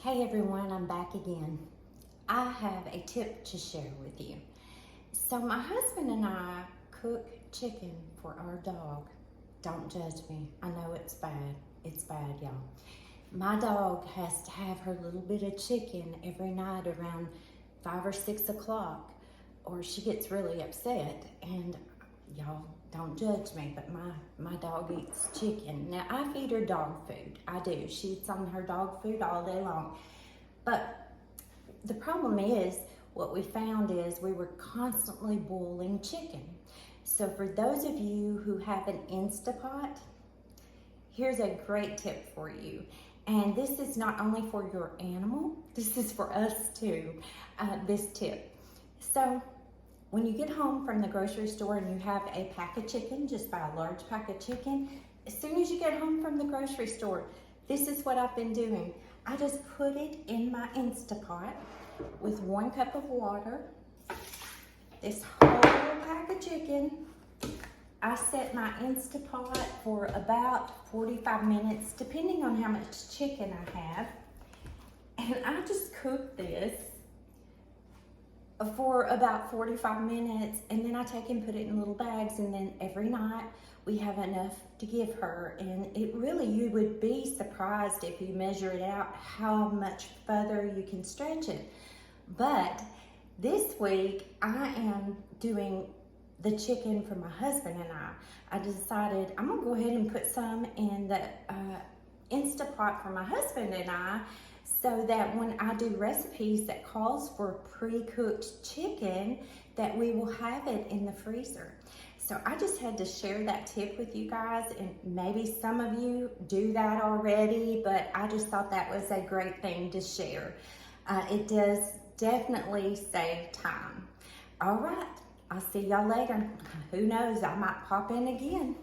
Hey everyone, I'm back again. I have a tip to share with you. So my husband and I cook chicken for our dog. Don't judge me. I know it's bad. It's bad, y'all. My dog has to have her little bit of chicken every night around 5 or 6 o'clock, or she gets really upset. And y'all, don't judge me, but my dog eats chicken. Now, I feed her dog food. I do. She eats on her dog food all day long. But the problem is, what we found is we were constantly boiling chicken. So for those of you who have an Instapot, here's a great tip for you. And this is not only for your animal, this is for us too, this tip. So when you get home from the grocery store and you have a pack of chicken, just buy a large pack of chicken. As soon as you get home from the grocery store, this is what I've been doing. I just put it in my Instapot with 1 cup of water. This whole pack of chicken, I set my Instapot for about 45 minutes, depending on how much chicken I have. And I just cook this for about 45 minutes, and then I take and put it in little bags, and then every night we have enough to give her. And it really, you would be surprised if you measure it out how much further you can stretch it. But this week I am doing the chicken for my husband and I decided I'm gonna go ahead and put some in the Instapot for my husband and I, so that when I do recipes that calls for pre-cooked chicken, that we will have it in the freezer. So I just had to share that tip with you guys, and maybe some of you do that already, but I just thought that was a great thing to share. It does definitely save time. All right, I'll see y'all later. Who knows, I might pop in again.